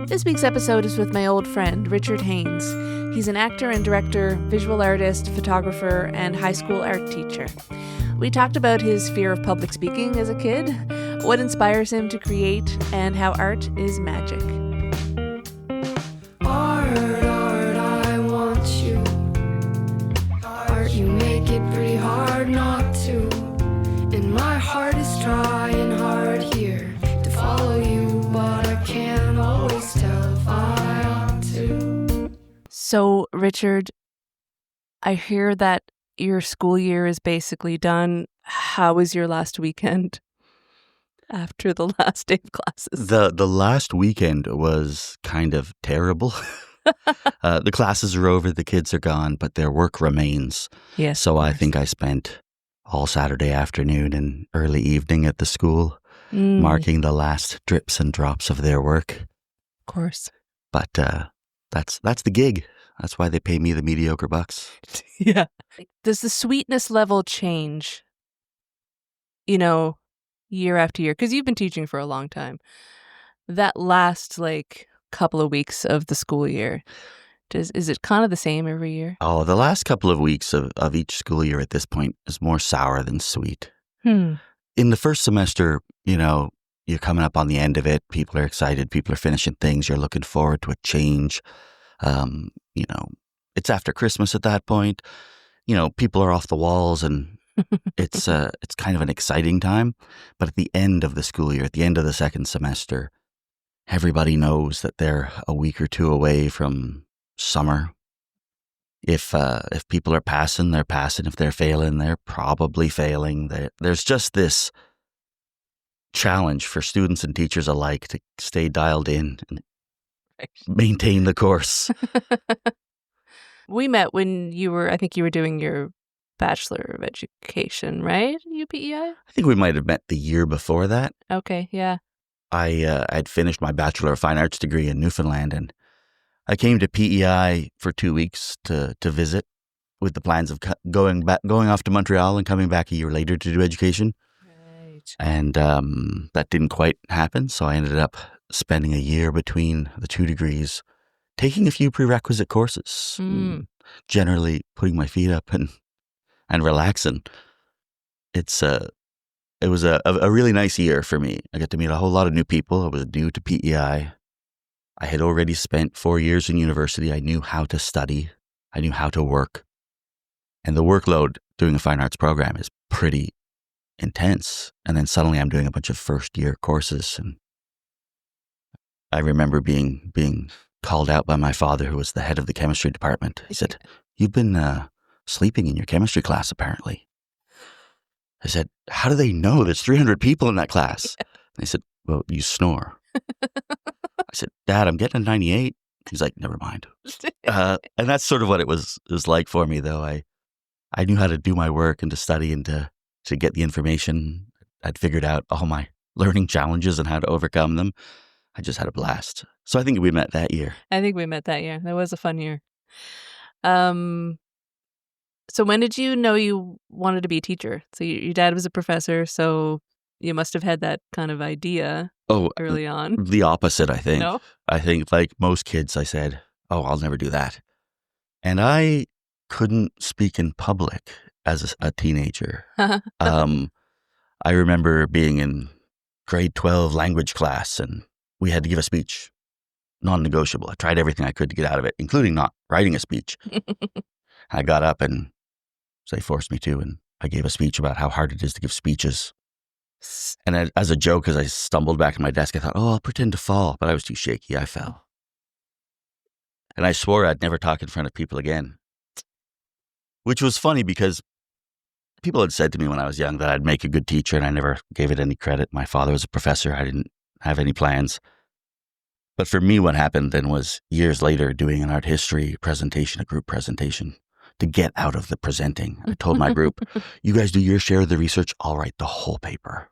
This week's episode is with my old friend, Richard Haines. He's an actor and director, visual artist, photographer, and high school art teacher. We talked about his fear of public speaking as a kid, what inspires him to create, and how art is magic. Art, I want you. Art, you make it pretty hard not to. And my heart is trying hard here to follow you, but I can't always tell if I ought to. So, Richard, I hear that your school year is basically done. How was your last weekend after the last day of classes? The last weekend was kind of terrible. The classes are over, the kids are gone, but their work remains. Yes. So I think I spent all Saturday afternoon and early evening at the school, marking the last drips and drops of their work. Of course. But that's the gig. That's why they pay me the mediocre bucks. Yeah. Does the sweetness level change, year after year? Because you've been teaching for a long time. That last, couple of weeks of the school year, is it kind of the same every year? Oh, the last couple of weeks of each school year at this point is more sour than sweet. In the first semester, you're coming up on the end of it. People are excited. People are finishing things. You're looking forward to a change. It's after Christmas at that point. People are off the walls and it's kind of an exciting time. But at the end of the school year, at the end of the second semester, everybody knows that they're a week or two away from summer. If people are passing, they're passing. If they're failing, they're probably failing. There's just this challenge for students and teachers alike to stay dialed in and maintain the course. We met when I think you were doing your Bachelor of Education, right? UPEI? I think we might have met the year before that. Okay, yeah. I'd finished my Bachelor of Fine Arts degree in Newfoundland, and I came to PEI for 2 weeks to visit with the plans of going off to Montreal and coming back a year later to do education. Right. And that didn't quite happen, so I ended up spending a year between the two degrees, taking a few prerequisite courses, generally putting my feet up and relaxing. It was a really nice year for me. I got to meet a whole lot of new people. I was new to PEI. I had already spent 4 years in university. I knew how to study. I knew how to work. And the workload doing a fine arts program is pretty intense. And then suddenly I'm doing a bunch of first-year courses. And I remember being called out by my father, who was the head of the chemistry department. He said, "You've been sleeping in your chemistry class, apparently." I said, "How do they know? There's 300 people in that class." And they said, "Well, you snore." I said, "Dad, I'm getting a 98. He's like, "Never mind." And that's sort of what it was like for me, though. I knew how to do my work and to study and to get the information. I'd figured out all my learning challenges and how to overcome them. I just had a blast. So I think we met that year. I think we met that year. That was a fun year. So when did you know you wanted to be a teacher? So your dad was a professor, so you must have had that kind of idea early on. The opposite, I think. No? I think, like most kids, I said, "Oh, I'll never do that." And I couldn't speak in public as a teenager. I remember being in grade 12 language class, and we had to give a speech. Non-negotiable. I tried everything I could to get out of it, including not writing a speech. I got up and they forced me to, and I gave a speech about how hard it is to give speeches. And as a joke, as I stumbled back at my desk, I thought, "Oh, I'll pretend to fall," but I was too shaky. I fell. And I swore I'd never talk in front of people again, which was funny because people had said to me when I was young that I'd make a good teacher, and I never gave it any credit. My father was a professor. I didn't have any plans. But for me, what happened then was years later doing an art history presentation, a group presentation, to get out of the presenting. I told my group, "You guys do your share of the research. I'll write the whole paper."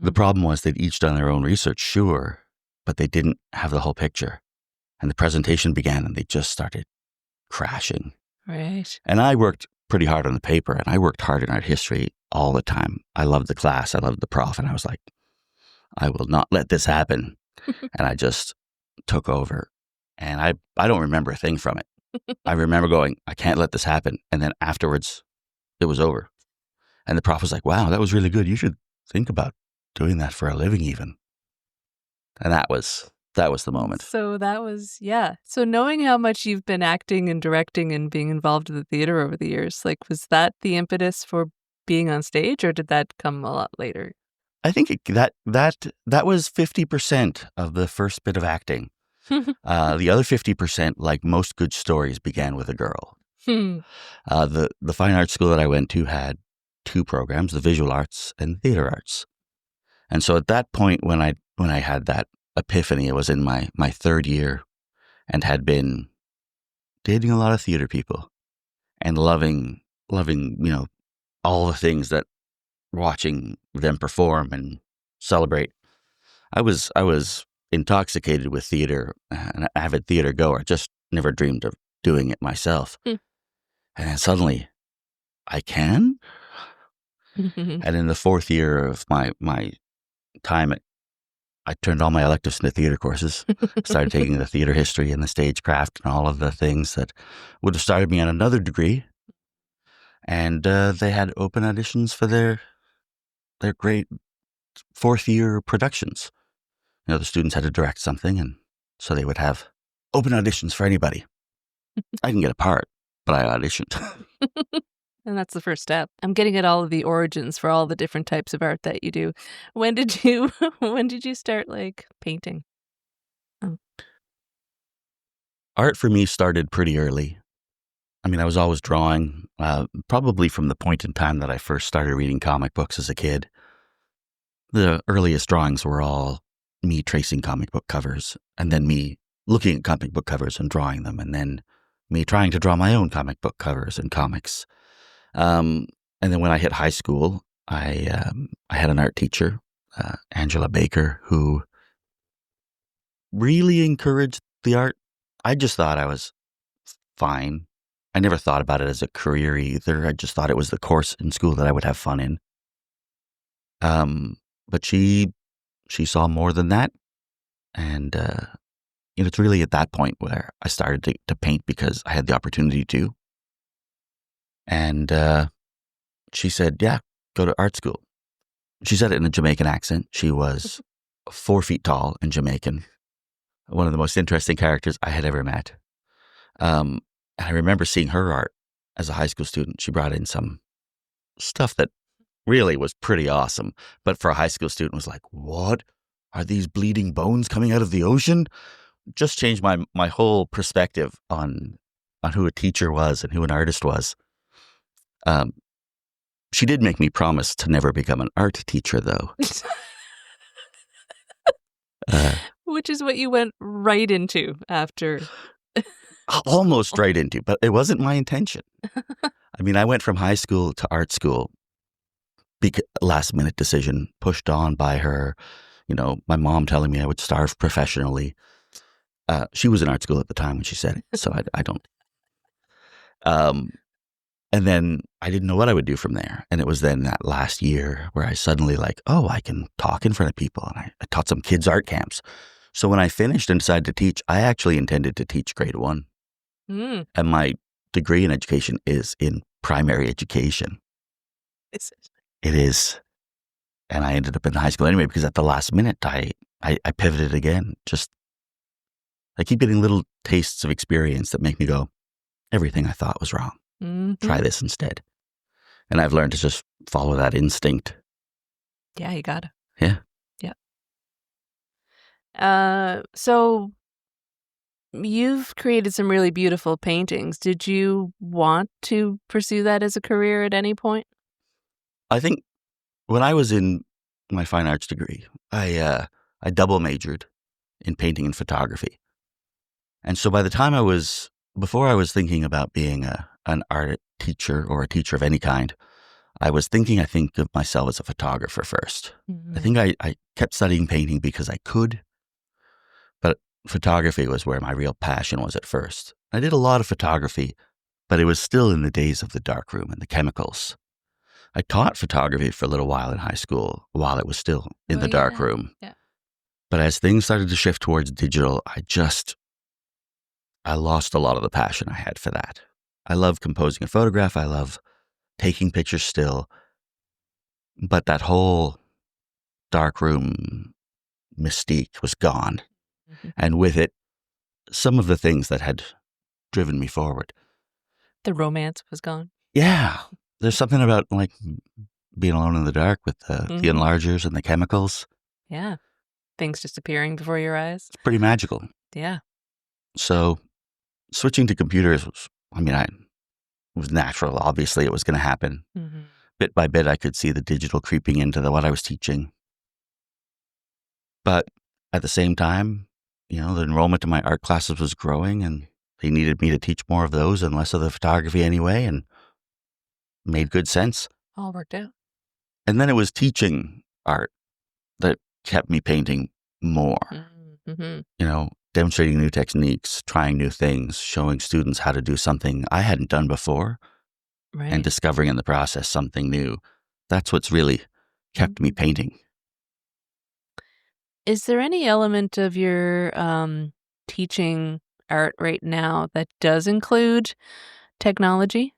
The problem was they'd each done their own research, sure, but they didn't have the whole picture. And the presentation began and they just started crashing. Right. And I worked pretty hard on the paper, and I worked hard in art history all the time. I loved the class. I loved the prof. And I was like, I will not let this happen. And I just took over. And I don't remember a thing from it. I remember going, I can't let this happen. And then afterwards, it was over. And the prof was like, wow, that was really good. You should think about doing that for a living even. And that was the moment. So that was, yeah. So knowing how much you've been acting and directing and being involved in the theater over the years, like, was that the impetus for being on stage, or did that come a lot later? I think that was 50% of the first bit of acting. The other 50%, like most good stories, began with a girl. The fine arts school that I went to had two programs, the visual arts and theater arts. And so at that point, when I had that epiphany, it was in my third year, and had been dating a lot of theater people and loving, all the things that watching them perform and celebrate. I was intoxicated with theater, an avid theater goer, just never dreamed of doing it myself. And then suddenly, I can? And in the fourth year of my time, I turned all my electives into theater courses, started taking the theater history and the stagecraft and all of the things that would have started me on another degree. And they had open auditions for their great fourth year productions. The students had to direct something, and so they would have open auditions for anybody. I didn't get a part, but I auditioned. And that's the first step. I'm getting at all of the origins for all the different types of art that you do. When did you start, like, painting? Oh. Art for me started pretty early. I mean, I was always drawing, probably from the point in time that I first started reading comic books as a kid. The earliest drawings were all me tracing comic book covers, and then me looking at comic book covers and drawing them, and then me trying to draw my own comic book covers and comics. And then when I hit high school, I had an art teacher, Angela Baker, who really encouraged the art. I just thought I was fine. I never thought about it as a career either. I just thought it was the course in school that I would have fun in. But she saw more than that. And, it's really at that point where I started to paint because I had the opportunity to. And she said, yeah, go to art school. She said it in a Jamaican accent. She was 4 feet tall and Jamaican. One of the most interesting characters I had ever met. And I remember seeing her art as a high school student. She brought in some stuff that really was pretty awesome. But for a high school student, was like, what? Are these bleeding bones coming out of the ocean? Just changed my whole perspective on who a teacher was and who an artist was. She did make me promise to never become an art teacher, though. Which is what you went right into after. Almost right into, but it wasn't my intention. I mean, I went from high school to art school. Last minute decision, pushed on by her. My mom telling me I would starve professionally. She was in art school at the time when she said it, so I don't. And then I didn't know what I would do from there. And it was then that last year where I suddenly I can talk in front of people. And I taught some kids' art camps. So when I finished and decided to teach, I actually intended to teach grade 1. And my degree in education is in primary education. Is it? It is. And I ended up in high school anyway, because at the last minute, I pivoted again. I keep getting little tastes of experience that make me go, everything I thought was wrong. Try this instead. And I've learned to just follow that instinct. Yeah, you gotta. Yeah. Yeah. So you've created some really beautiful paintings. Did you want to pursue that as a career at any point? I think when I was in my fine arts degree, I double majored in painting and photography. And so by the time before I was thinking about being an art teacher or a teacher of any kind, I think of myself as a photographer first. Mm-hmm. I think I kept studying painting because I could, but photography was where my real passion was at first. I did a lot of photography, but it was still in the days of the darkroom and the chemicals. I taught photography for a little while in high school while it was still in the darkroom. Yeah. But as things started to shift towards digital, I lost a lot of the passion I had for that. I love composing a photograph. I love taking pictures still. But that whole dark room mystique was gone. Mhm. And with it, some of the things that had driven me forward. The romance was gone. Yeah. There's something about like being alone in the dark with the Mhm. enlargers and the chemicals. Yeah. Things just appearing before your eyes. It's pretty magical. Yeah. So switching to computers it was natural. Obviously, it was going to happen. Mm-hmm. Bit by bit, I could see the digital creeping into what I was teaching. But at the same time, the enrollment in my art classes was growing, and they needed me to teach more of those and less of the photography anyway, and made good sense. All worked out. And then it was teaching art that kept me painting more. Mm-hmm. Demonstrating new techniques, trying new things, showing students how to do something I hadn't done before, Right. and discovering in the process something new. That's what's really kept me painting. Is there any element of your teaching art right now that does include technology?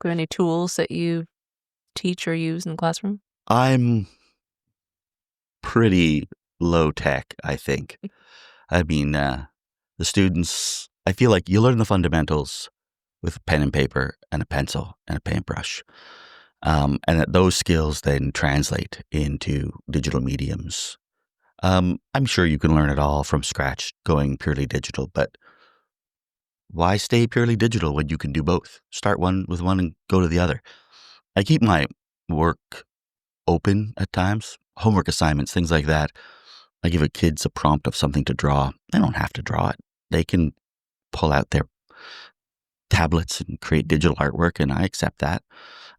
Are there any tools that you teach or use in the classroom? I'm pretty low tech, I think. I mean, the students, I feel like you learn the fundamentals with a pen and paper and a pencil and a paintbrush. And that those skills then translate into digital mediums. I'm sure you can learn it all from scratch going purely digital, but why stay purely digital when you can do both? Start with one and go to the other. I keep my work open at times, homework assignments, things like that. I give kids a prompt of something to draw. They don't have to draw it. They can pull out their tablets and create digital artwork, and I accept that.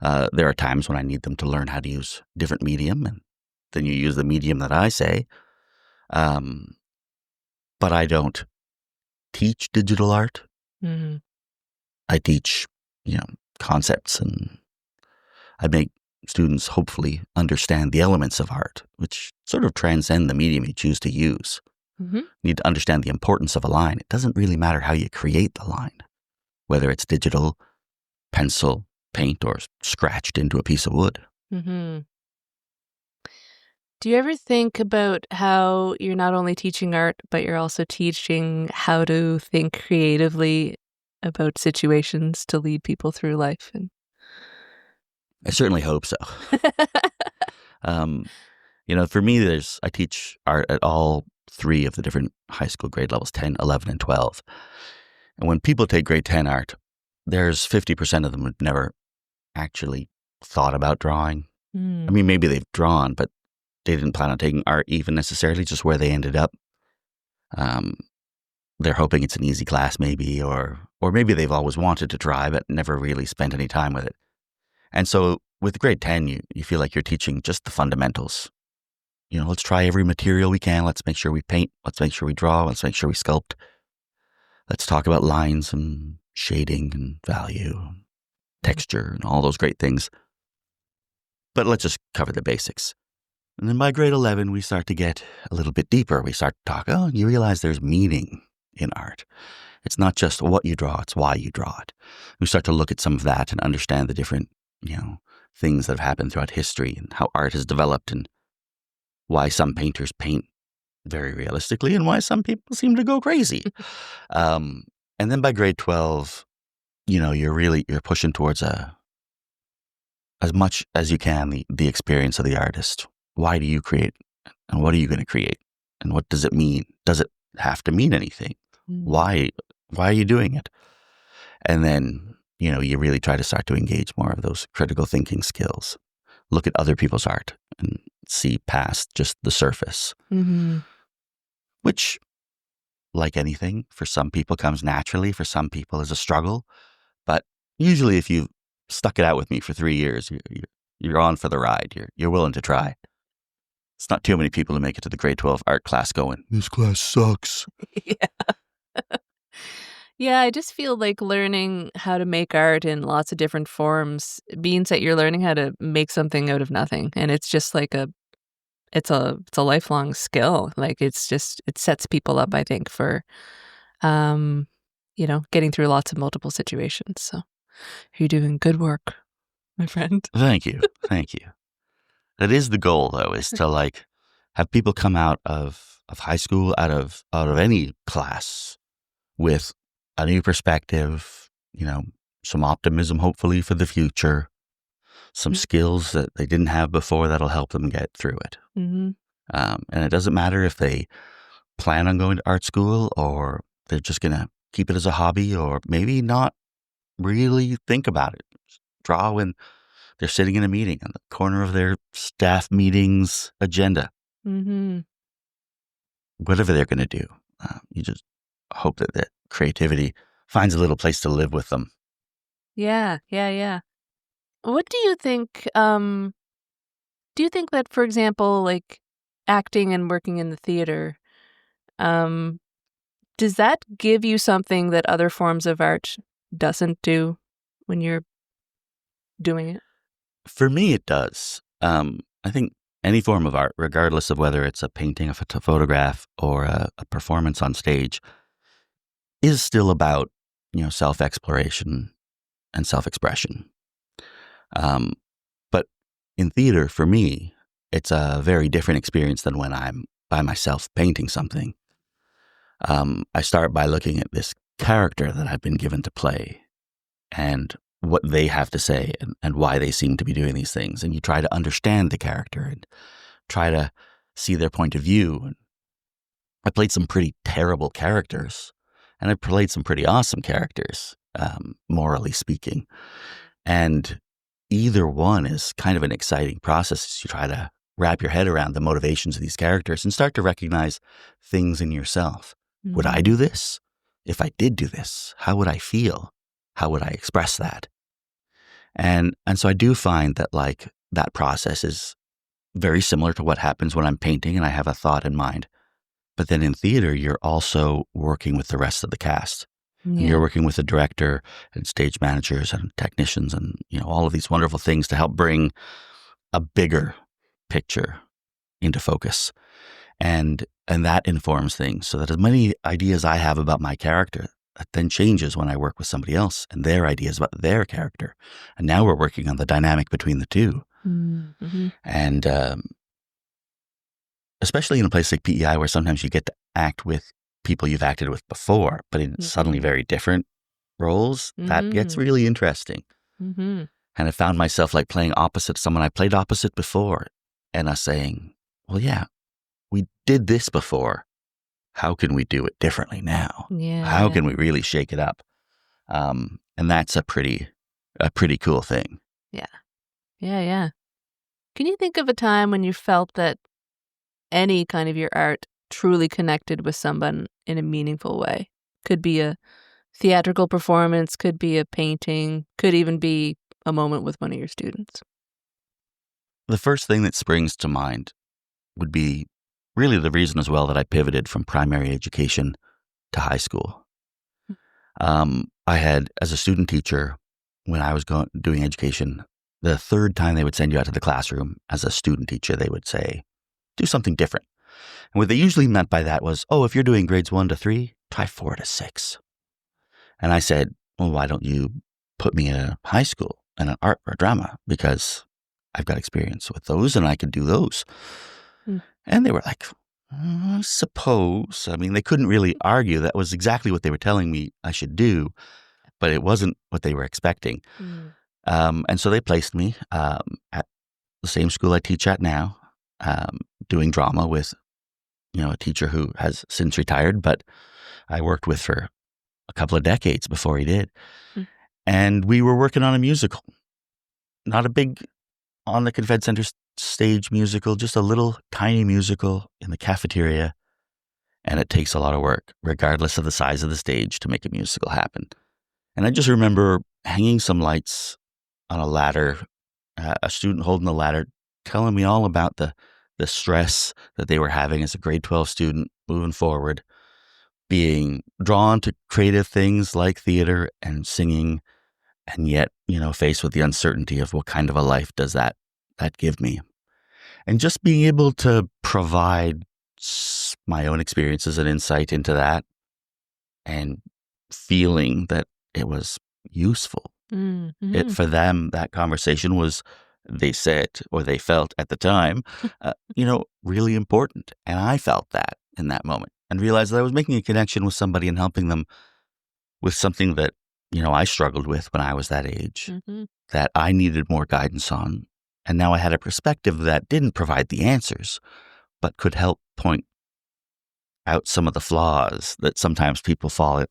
There are times when I need them to learn how to use different medium, and then you use the medium that I say. But I don't teach digital art. Mm-hmm. I teach, concepts, and I make students hopefully understand the elements of art, which sort of transcend the medium you choose to use. Mm-hmm. You need to understand the importance of a line. It doesn't really matter how you create the line, whether it's digital, pencil, paint, or scratched into a piece of wood. Mm-hmm. Do you ever think about how you're not only teaching art, but you're also teaching how to think creatively about situations to lead people through life? I certainly hope so. For me, I teach art at all three of the different high school grade levels, 10, 11, and 12. And when people take grade 10 art, there's 50% of them who've never actually thought about drawing. I mean, maybe they've drawn, but they didn't plan on taking art even necessarily, just where they ended up. They're hoping it's an easy class maybe, or maybe they've always wanted to try but never really spent any time with it. And so with grade 10, you feel like you're teaching just the fundamentals. Let's try every material we can. Let's make sure we paint. Let's make sure we draw. Let's make sure we sculpt. Let's talk about lines and shading and value, texture, and all those great things. But let's just cover the basics. And then by grade 11, we start to get a little bit deeper. We start to talk, you realize there's meaning in art. It's not just what you draw, it's why you draw it. We start to look at some of that and understand the different, things that have happened throughout history and how art has developed and why some painters paint very realistically and why some people seem to go crazy. And then by grade 12, you're pushing towards as much as you can, the experience of the artist. Why do you create? And what are you going to create? And what does it mean? Does it have to mean anything? Why are you doing it? And then, you really try to start to engage more of those critical thinking skills. Look at other people's art and see past just the surface. Mm-hmm. Which, like anything, for some people comes naturally, for some people is a struggle. But usually if you've stuck it out with me for 3 years, you're on for the ride. You're willing to try. It's not too many people who make it to the grade 12 art class going, this class sucks. Yeah. Yeah, I just feel like learning how to make art in lots of different forms means that you're learning how to make something out of nothing. And it's just like a it's a lifelong skill. Like it sets people up, I think, for getting through lots of multiple situations. So you're doing good work, my friend. Thank you. Thank you. That is the goal, though, is to like have people come out of high school, out of any class with a new perspective, some optimism, hopefully, for the future, some skills that they didn't have before that'll help them get through it. Mm-hmm. And it doesn't matter if they plan on going to art school or they're just going to keep it as a hobby or maybe not really think about it. Draw when they're sitting in a meeting on the corner of their staff meeting's agenda. Mm-hmm. Whatever they're going to do, you just hope that creativity finds a little place to live with them. Yeah. What do you think? Do you think that, for example, like acting and working in the theater, does that give you something that other forms of art doesn't do when you're doing it? For me, it does. I think any form of art, regardless of whether it's a painting, a photograph, or a performance on stage, is still about, self-exploration and self-expression. But in theater, for me, it's a very different experience than when I'm by myself painting something. I start by looking at this character that I've been given to play and what they have to say and why they seem to be doing these things. And you try to understand the character and try to see their point of view. And I played some pretty terrible characters and I played some pretty awesome characters, morally speaking. And either one is kind of an exciting process as you try to wrap your head around the motivations of these characters and start to recognize things in yourself. Mm-hmm. Would I do this? If I did do this, how would I feel? How would I express that? And so I do find that like that process is very similar to what happens when I'm painting and I have a thought in mind. But then in theater, you're also working with the rest of the cast. Yeah. And you're working with the director and stage managers and technicians and, all of these wonderful things to help bring a bigger picture into focus. And that informs things so that as many ideas I have about my character, that then changes when I work with somebody else and their ideas about their character. And now we're working on the dynamic between the two. Mm-hmm. And especially in a place like PEI where sometimes you get to act with people you've acted with before, but in suddenly very different roles, that gets really interesting. Mm-hmm. And I found myself like playing opposite someone I played opposite before and us saying, well, yeah, we did this before. How can we do it differently now? Yeah. How can we really shake it up? And that's a pretty cool thing. Yeah. Can you think of a time when you felt that any kind of your art truly connected with someone in a meaningful way? Could be a theatrical performance, could be a painting, could even be a moment with one of your students. The first thing that springs to mind would be really the reason as well that I pivoted from primary education to high school. I had, as a student teacher, when I was doing education, the third time they would send you out to the classroom as a student teacher, they would say, do something different. And what they usually meant by that was, if you're doing grades 1 to 3, try 4 to 6. And I said, well, why don't you put me in a high school and an art or drama? Because I've got experience with those and I could do those. And they were like, I suppose. I mean, they couldn't really argue. That was exactly what they were telling me I should do, but it wasn't what they were expecting. And so they placed me at the same school I teach at now, doing drama with, a teacher who has since retired, but I worked with for a couple of decades before he did. And we were working on a musical, not a big on the Confed Center stage musical, just a little tiny musical in the cafeteria. And it takes a lot of work, regardless of the size of the stage, to make a musical happen. And I just remember hanging some lights on a ladder, a student holding the ladder, telling me all about the stress that they were having as a grade 12 student moving forward, being drawn to creative things like theater and singing, and yet, faced with the uncertainty of what kind of a life does that give me. And just being able to provide my own experiences and insight into that and feeling that it was useful. Mm-hmm. For them, that conversation was, they said, or they felt at the time, really important. And I felt that in that moment and realized that I was making a connection with somebody and helping them with something that, I struggled with when I was that age, that I needed more guidance on. And now I had a perspective that didn't provide the answers, but could help point out some of the flaws that sometimes people fall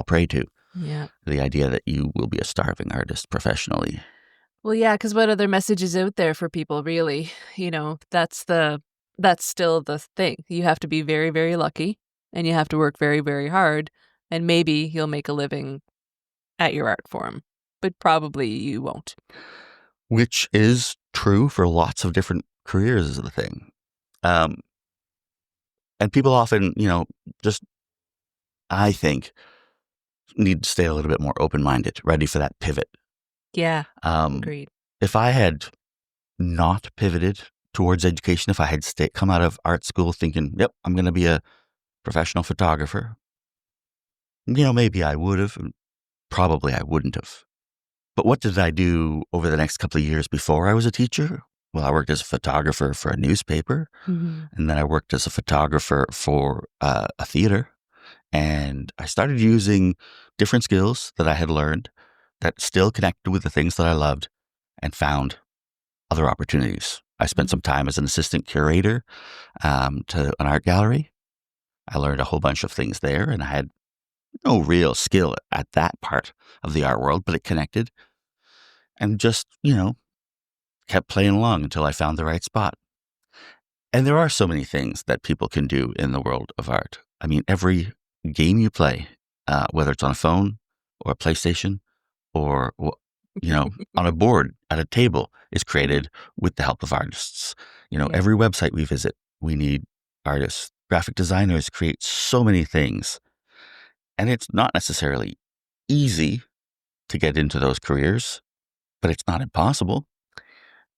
prey to. Yeah. The idea that you will be a starving artist professionally. Well, yeah, because what other message is out there for people, really? That's still the thing. You have to be very, very lucky, and you have to work very, very hard, and maybe you'll make a living at your art form, but probably you won't. Which is true for lots of different careers is the thing. And people often, just, I think, need to stay a little bit more open-minded, ready for that pivot. Yeah, agreed. If I had not pivoted towards education, if I had come out of art school thinking, yep, I'm going to be a professional photographer, maybe I would have, probably I wouldn't have. But what did I do over the next couple of years before I was a teacher? Well, I worked as a photographer for a newspaper, and then I worked as a photographer for a theater. And I started using different skills that I had learned that still connected with the things that I loved and found other opportunities. I spent some time as an assistant curator to an art gallery. I learned a whole bunch of things there, and I had no real skill at that part of the art world, but it connected. And just, kept playing along until I found the right spot. And there are so many things that people can do in the world of art. I mean, every game you play, whether it's on a phone or a PlayStation or, on a board at a table, is created with the help of artists. Every website we visit, we need artists. Graphic designers create so many things. And it's not necessarily easy to get into those careers, but it's not impossible.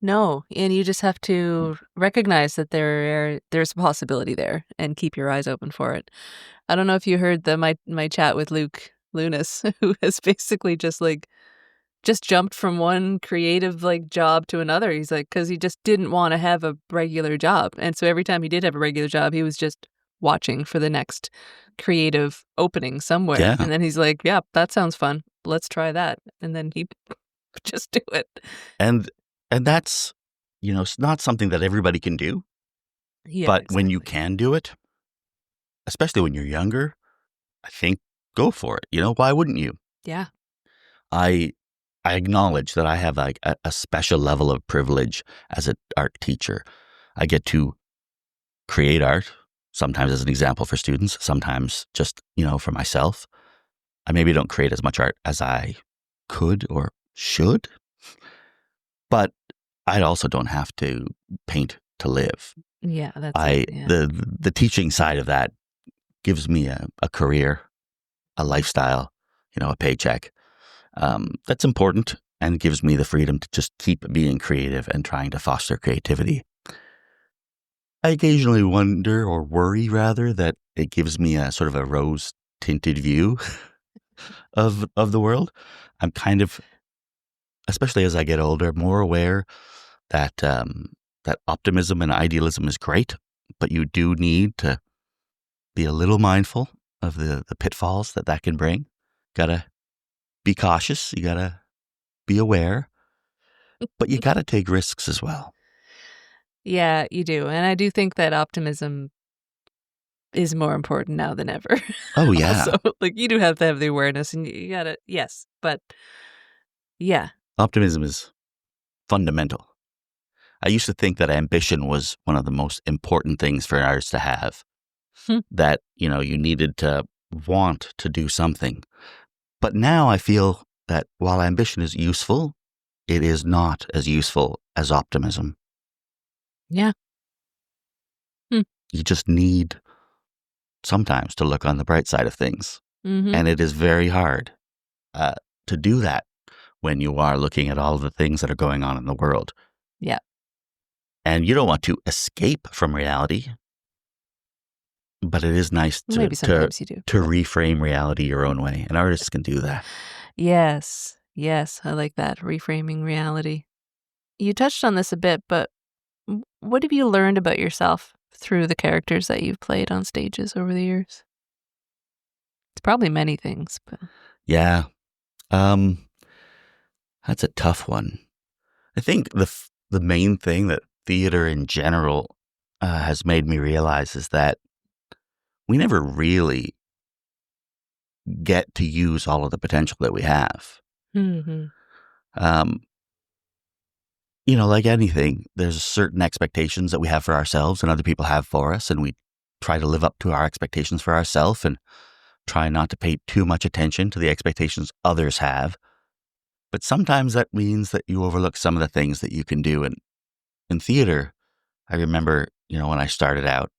No, and you just have to recognize that there's a possibility there and keep your eyes open for it. I don't know if you heard my chat with Luke Lunas, who has basically just jumped from one creative job to another. He's like, because he just didn't want to have a regular job, and so every time he did have a regular job, he was just watching for the next creative opening somewhere. Yeah. And then he's like, yeah, that sounds fun. Let's try that. And then he just do it. And that's, it's not something that everybody can do. Yeah, but exactly. when you can do it, especially when you're younger, I think go for it. Why wouldn't you? Yeah. I acknowledge that I have a special level of privilege as an art teacher. I get to create art, sometimes as an example for students, sometimes just, for myself. I maybe don't create as much art as I could or should, but I also don't have to paint to live. Yeah, that's the teaching side of that gives me a career, a lifestyle, a paycheck. That's important and gives me the freedom to just keep being creative and trying to foster creativity. I occasionally wonder or worry rather that it gives me a sort of a rose tinted view of the world. I'm kind of, especially as I get older, more aware that that optimism and idealism is great, but you do need to be a little mindful of the pitfalls that can bring. Gotta be cautious. You gotta be aware, but you gotta take risks as well. Yeah, you do. And I do think that optimism is more important now than ever. Oh, yeah. Also, you do have to have the awareness, and you gotta, yes, but yeah. Optimism is fundamental. I used to think that ambition was one of the most important things for an artist to have. That, you needed to want to do something. But now I feel that while ambition is useful, it is not as useful as optimism. Yeah. You just need sometimes to look on the bright side of things. Mm-hmm. And it is very hard to do that when you are looking at all the things that are going on in the world. Yeah. And you don't want to escape from reality, but it is nice Maybe sometimes you do. to reframe reality your own way. And artists can do that. Yes. Yes, I like that. Reframing reality. You touched on this a bit, but what have you learned about yourself through the characters that you've played on stages over the years? It's probably many things, but Yeah. That's a tough one. I think the main thing that theater in general has made me realize is that we never really get to use all of the potential that we have. mm-hmm. Like anything, there's certain expectations that we have for ourselves and other people have for us, and we try to live up to our expectations for ourselves and try not to pay too much attention to the expectations others have. But sometimes that means that you overlook some of the things that you can do. And in theater, I remember, when I started out,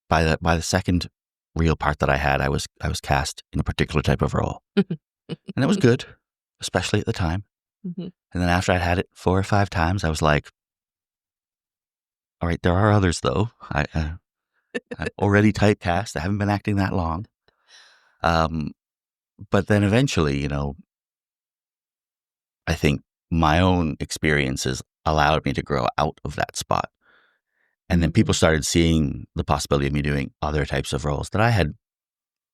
by the second real part that I had, I was cast in a particular type of role. And it was good, especially at the time. Mm-hmm. And then after I'd had it 4 or 5 times, I was like, all right, there are others though. I'm already typecast. I haven't been acting that long. But then eventually, I think my own experiences allowed me to grow out of that spot. And then people started seeing the possibility of me doing other types of roles that I had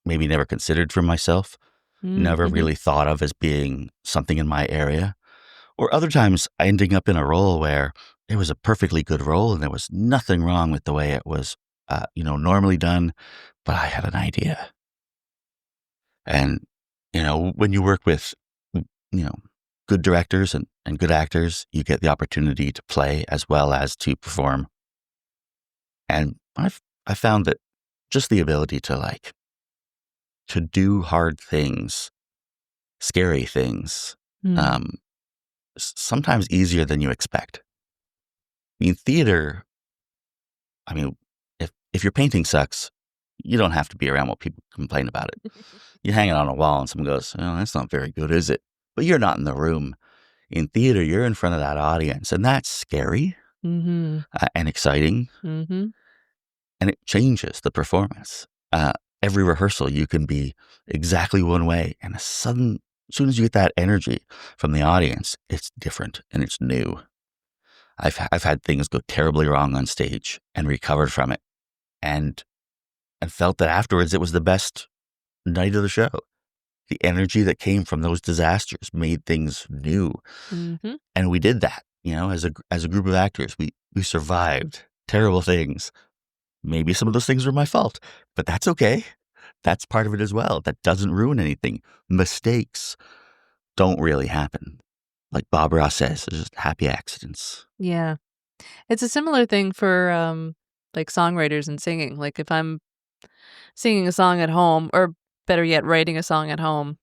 maybe never considered for myself, never really thought of as being something in my area. Or other times ending up in a role where it was a perfectly good role and there was nothing wrong with the way it was, normally done, but I had an idea. And, when you work with, good directors and good actors, you get the opportunity to play as well as to perform. And I found that just the ability to do hard things, scary things, sometimes easier than you expect. In theater, if your painting sucks, you don't have to be around while people complain about it. You hang it on a wall and someone goes, "Oh, that's not very good, is it?" But you're not in the room. In theater, you're in front of that audience, and that's scary and exciting, and it changes the performance. Every rehearsal, you can be exactly one way, and as soon as you get that energy from the audience, it's different and it's new. I've had things go terribly wrong on stage and recovered from it, and felt that afterwards it was the best night of the show. The energy that came from those disasters made things new, and we did that. As a group of actors, we survived terrible things. Maybe some of those things were my fault, but that's okay. That's part of it as well. That doesn't ruin anything. Mistakes don't really happen. Like Bob Ross says, they're just happy accidents. Yeah. It's a similar thing for like songwriters and singing. Like if I'm singing a song at home, or better yet, writing a song at home,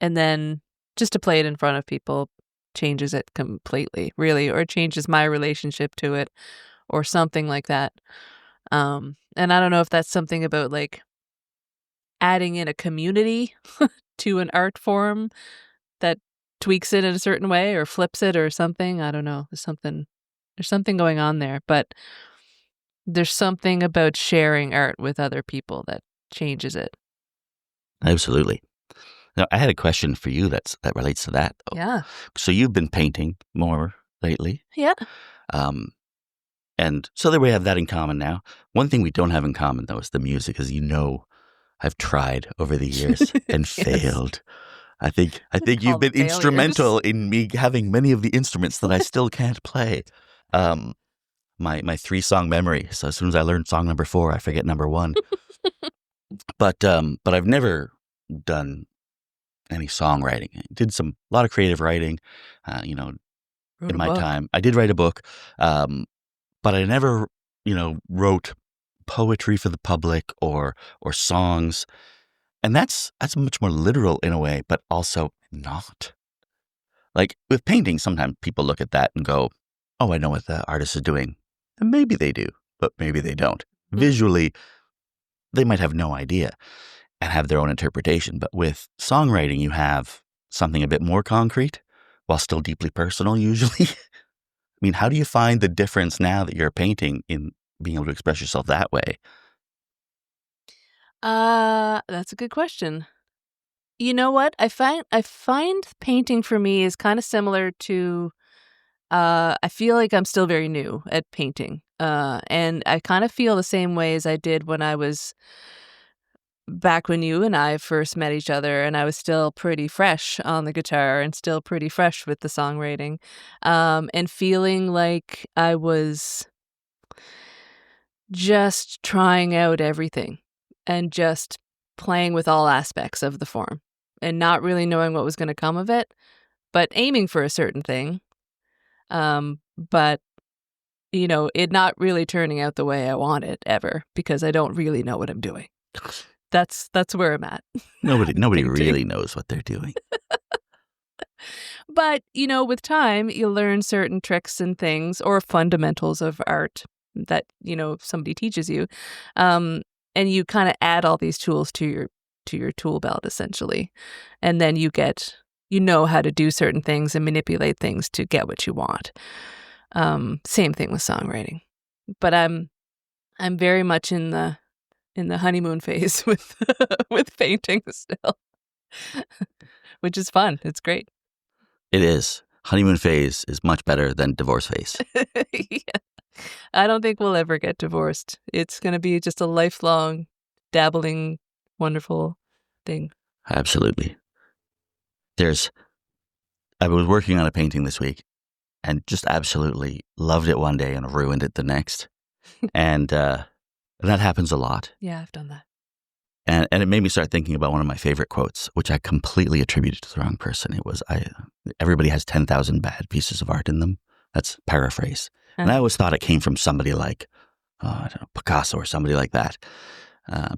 and then just to play it in front of people changes it completely, really, or changes my relationship to it or something like that. And I don't know if that's something about like adding in a community to an art form that tweaks it in a certain way or flips it or something. I don't know. There's something going on there, but there's something about sharing art with other people that changes it. Absolutely. Now, I had a question for you that relates to that, though. Yeah. So you've been painting more lately. Yeah. And so that we have that in common now. One thing we don't have in common, though, is the music, as I've tried over the years and failed. I think you've been instrumental in me having many of the instruments that I still can't play. My 3-song memory. So as soon as I learn song number 4, I forget number 1. But I've never done any songwriting. I did a lot of creative writing, in my time. I did write a book, but I never, wrote poetry for the public or songs. And that's much more literal in a way, but also not. Like with painting, sometimes people look at that and go, "Oh, I know what the artist is doing." And maybe they do, but maybe they don't. Visually, they might have no idea and have their own interpretation. But with songwriting, you have something a bit more concrete while still deeply personal, usually. mean, how do you find the difference now that you're painting in being able to express yourself that way? That's a good question. You know what? I find painting for me is kind of similar to I feel like I'm still very new at painting. And I kind of feel the same way as I did when I was back when you and I first met each other, and I was still pretty fresh on the guitar and still pretty fresh with the songwriting, and feeling like I was just trying out everything and just playing with all aspects of the form and not really knowing what was going to come of it, but aiming for a certain thing. But it not really turning out the way I want it ever because I don't really know what I'm doing. That's where I'm at. Nobody Painting. really knows what they're doing. But, with time, you learn certain tricks and things or fundamentals of art that, somebody teaches you. And you kind of add all these tools to your tool belt, essentially. And then you know how to do certain things and manipulate things to get what you want. Same thing with songwriting. But I'm very much in the honeymoon phase with with painting still, which is fun. It's great. It is. Honeymoon phase is much better than divorce phase. Yeah. I don't think we'll ever get divorced. It's going to be just a lifelong, dabbling, wonderful thing. Absolutely. I was working on a painting this week and just absolutely loved it one day and ruined it the next. And that happens a lot. Yeah, I've done that. And it made me start thinking about one of my favorite quotes, which I completely attributed to the wrong person. It was, everybody has 10,000 bad pieces of art in them. That's paraphrase. And I always thought it came from somebody like, I don't know, Picasso or somebody like that.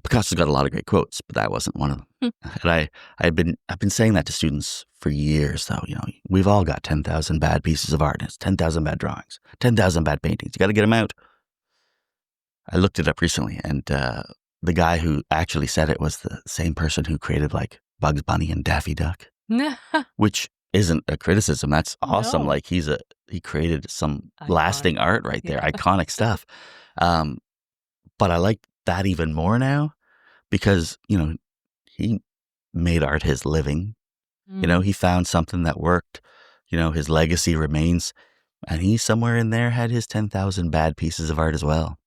Picasso's got a lot of great quotes, but that wasn't one of them. And I've been saying that to students for years, though. We've all got 10,000 bad pieces of art. And it's 10,000 bad drawings, 10,000 bad paintings. You got to get them out. I looked it up recently, and the guy who actually said it was the same person who created like Bugs Bunny and Daffy Duck, which isn't a criticism. That's awesome. No. Like he created some lasting art right there, iconic stuff. But I like that even more now because, he made art his living. He found something that worked. His legacy remains, and he somewhere in there had his 10,000 bad pieces of art as well.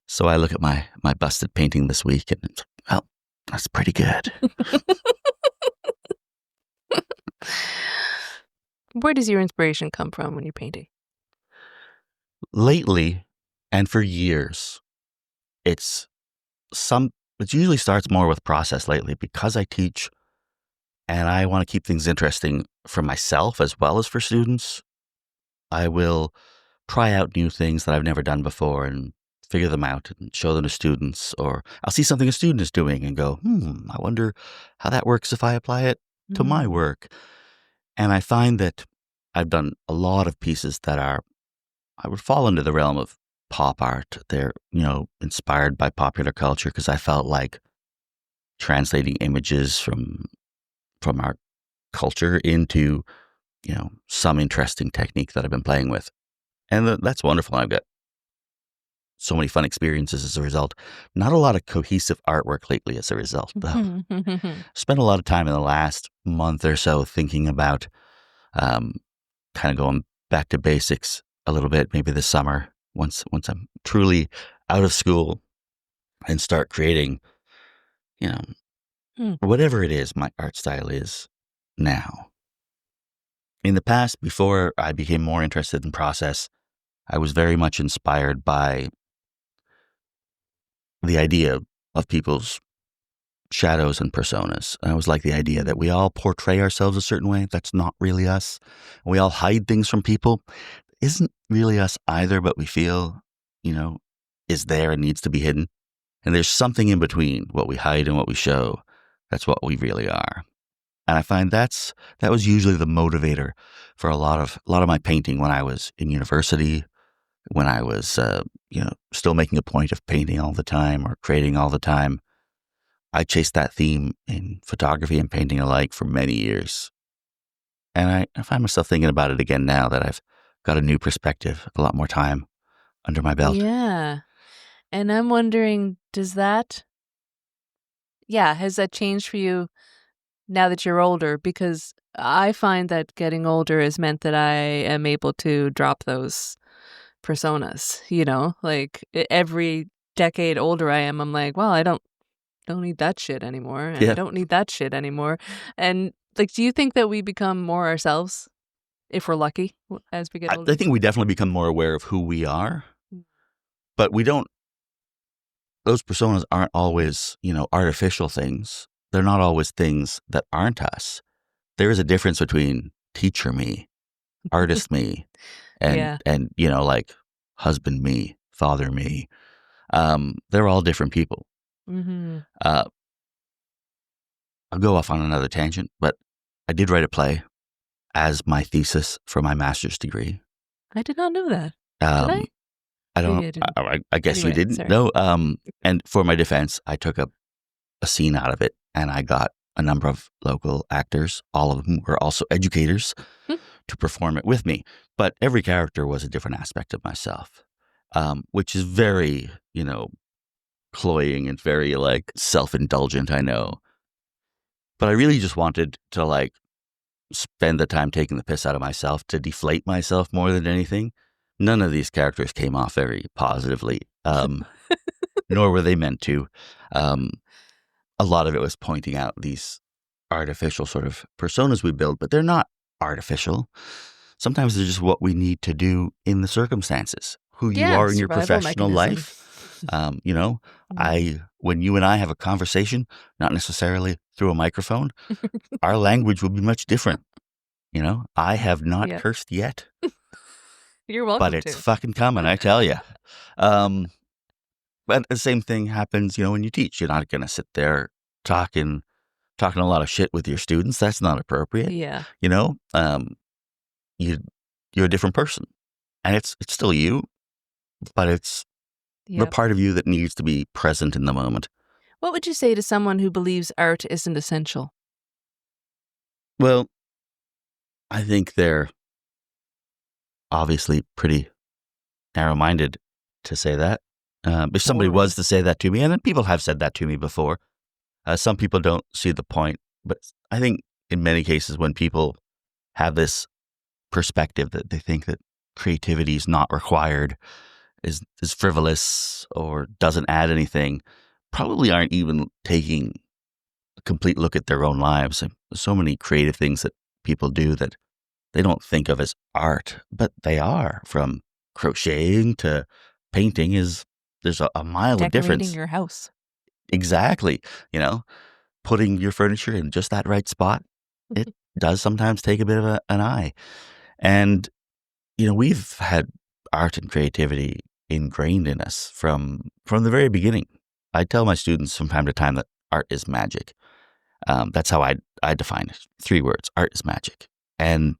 So I look at my busted painting this week and it's, well, that's pretty good. Where does your inspiration come from when you're painting? Lately, and for years, it usually starts more with process lately because I teach and I want to keep things interesting for myself as well as for students. I will try out new things that I've never done before and figure them out and show them to students, or I'll see something a student is doing and go, I wonder how that works if I apply it to my work. And I find that I've done a lot of pieces that I would fall into the realm of pop art. They're, inspired by popular culture because I felt like translating images from our culture into, some interesting technique that I've been playing with. And that's wonderful. I've got so many fun experiences as a result. Not a lot of cohesive artwork lately as a result, though. Spent a lot of time in the last month or so thinking about kind of going back to basics a little bit, maybe this summer, once I'm truly out of school and start creating, whatever it is my art style is now. In the past, before I became more interested in process, I was very much inspired by the idea of people's shadows and personas. I always like the idea that we all portray ourselves a certain way. That's not really us. We all hide things from people. Isn't really us either, but we feel, is there and needs to be hidden. And there's something in between what we hide and what we show. That's what we really are. And I find that was usually the motivator for a lot of my painting when I was in university, when I was, still making a point of painting all the time or creating all the time. I chased that theme in photography and painting alike for many years. And I find myself thinking about it again now that I've got a new perspective, a lot more time under my belt. Yeah. And I'm wondering, has that changed for you now that you're older? Because I find that getting older has meant that I am able to drop those personas, like every decade older I am, I'm like, well, I don't need that shit anymore. And I Yeah. don't need that shit anymore. And like, do you think that we become more ourselves if we're lucky as we get older? I think we definitely become more aware of who we are, but those personas aren't always, artificial things. They're not always things that aren't us. There is a difference between teacher me, artist me, and like husband me, father me. They're all different people. Mm-hmm. I'll go off on another tangent, but I did write a play as my thesis for my master's degree. I did not know that. Did I? I don't Maybe know. I guess Anyway, you didn't sorry. know. And for my defense, I took a scene out of it, and I got a number of local actors, all of whom were also educators, to perform it with me. But every character was a different aspect of myself, which is very, cloying and very like self-indulgent, I know. But I really just wanted to spend the time taking the piss out of myself, to deflate myself more than anything. None of these characters came off very positively, nor were they meant to. A lot of it was pointing out these artificial sort of personas we build, but they're not artificial. Sometimes they're just what we need to do in the circumstances, who you are in your survival professional life. When you and I have a conversation, not necessarily through a microphone, our language will be much different. I have not cursed yet. You're welcome but it's fucking coming, I tell you. But the same thing happens, when you teach. You're not going to sit there talking a lot of shit with your students. That's not appropriate. Yeah. You're a different person, and it's still you, but it's the part of you that needs to be present in the moment. What would you say to someone who believes art isn't essential? Well, I think they're obviously pretty narrow-minded to say that. If somebody was to say that to me, and then people have said that to me before, some people don't see the point. But I think in many cases when people have this perspective that they think that creativity is not required, is frivolous, or doesn't add anything, probably aren't even taking a complete look at their own lives. And there's so many creative things that people do that they don't think of as art, but they are. From crocheting to painting, there's a mile of difference. Decorating your house. Exactly. Putting your furniture in just that right spot, it does sometimes take a bit of an eye. And, we've had art and creativity ingrained in us from the very beginning. I tell my students from time to time that art is magic. That's how I define it. 3 words: art is magic. And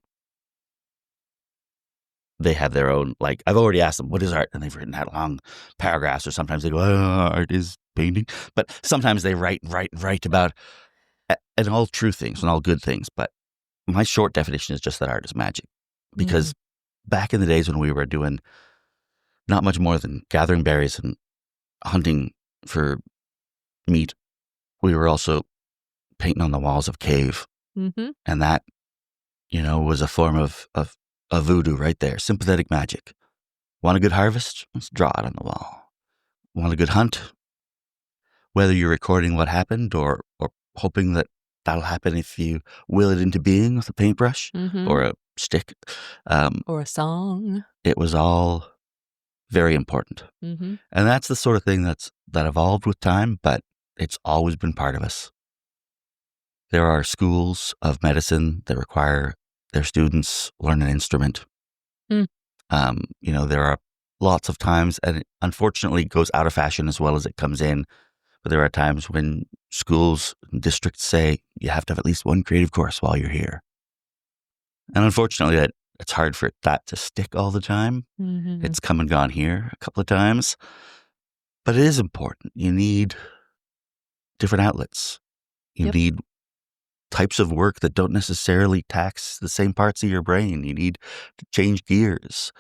they have their own, I've already asked them, what is art? And they've written out long paragraphs, or sometimes they go, art is painting. But sometimes they write about, and all true things and all good things. But my short definition is just that art is magic. Because back in the days when we were doing not much more than gathering berries and hunting for meat, we were also painting on the walls of cave. Mm-hmm. And that, was a form of voodoo right there. Sympathetic magic. Want a good harvest? Let's draw it on the wall. Want a good hunt? Whether you're recording what happened or hoping that that'll happen if you will it into being with a paintbrush or a stick. Or a song. It was all very important. Mm-hmm. And that's the sort of thing that evolved with time, but it's always been part of us. There are schools of medicine that require their students learn an instrument. There are lots of times, and it unfortunately goes out of fashion as well as it comes in, but there are times when schools and districts say you have to have at least one creative course while you're here. And unfortunately, it's hard for that to stick all the time. Mm-hmm. It's come and gone here a couple of times, but it is important. You need different outlets. You need types of work that don't necessarily tax the same parts of your brain. You need to change gears.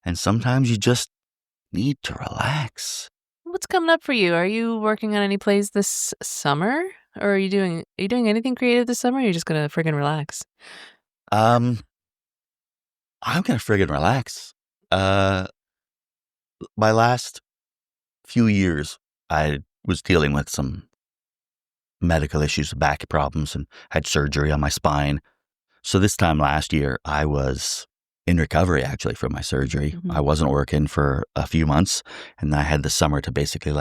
And sometimes you just need to relax. What's coming up for you? Are you working on any plays this summer? Or are you doing anything creative this summer? Or are you just going to friggin' relax? I'm going to friggin' relax. My last few years, I was dealing with some medical issues, back problems, and had surgery on my spine. So this time last year, I was in recovery, actually, from my surgery. Mm-hmm. I wasn't working for a few months, and I had the summer to basically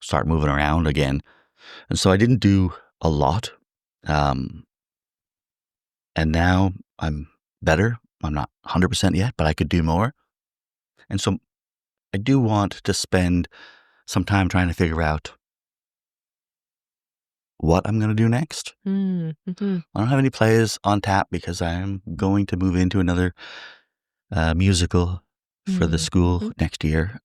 start moving around again. And so I didn't do a lot. And now I'm better. I'm not 100% yet, but I could do more. And so I do want to spend some time trying to figure out what I'm going to do next. Mm-hmm. I don't have any plays on tap because I'm going to move into another musical for the school next year.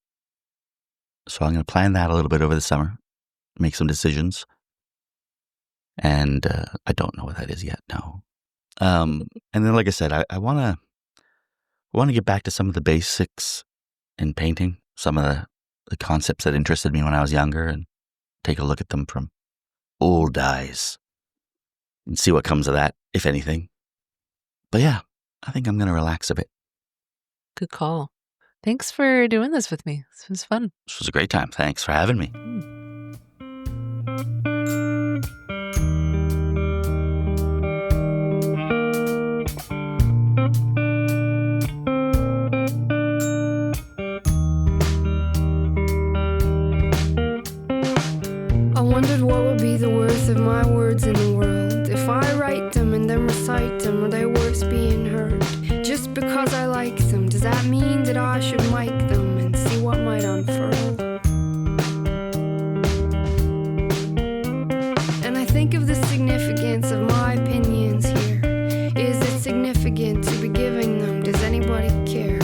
So I'm going to plan that a little bit over the summer, make some decisions. And I don't know what that is yet, no. And then, like I said, I want to get back to some of the basics in painting, some of the concepts that interested me when I was younger, and take a look at them from old eyes and see what comes of that, if anything. But yeah, I think I'm going to relax a bit. Good call. Thanks for doing this with me. This was fun. This was a great time. Thanks for having me. I wondered what would be the worth of my words in the world if I write them and then recite them, are they worth being heard? Just because I like them, does that mean that I should mic them and see what might unfurl? And I think of the significance of my opinions here. Is it significant to be giving them? Does anybody care?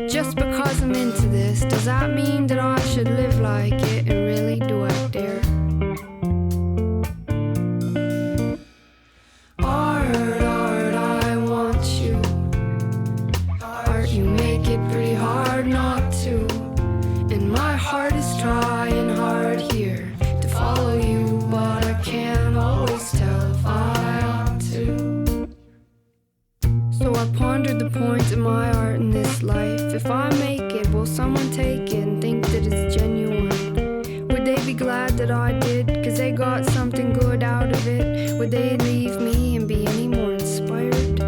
Just because I'm into this, does that mean that I should live like it? And really, do I dare? Art, I want you. Art, you make it pretty hard not to. And my heart is trying hard here to follow you, but I can't always tell if I ought to. So I pondered the point of my art in this life. If I make it, will someone take it and think that it's genuine? Would they be glad that I did, 'cause they got something good out of it? Would they leave me and be any more inspired?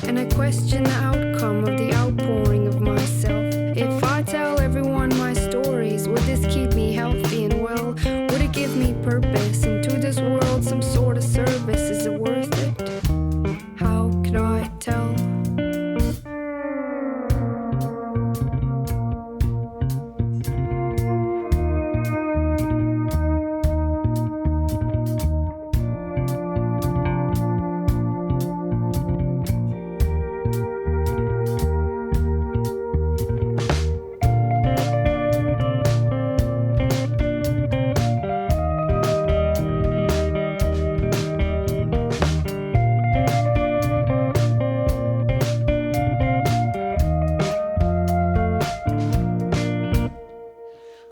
And I question the outcome of the outpouring of myself. If I tell everyone my stories, would this keep me healthy and well? Would it give me purpose and to this world some sort of service? Is it worth it? How could I tell?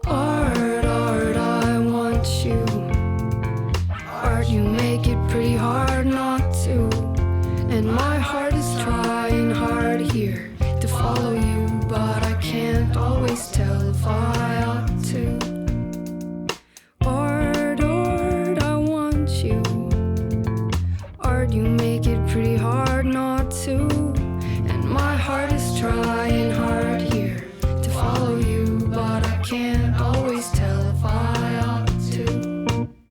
Art, I want you. Art, you make it pretty hard not to. And my heart is trying hard here to follow you, but I can't always tell if I ought to. Art, I want you. Art, you make it pretty hard not to. And my heart is trying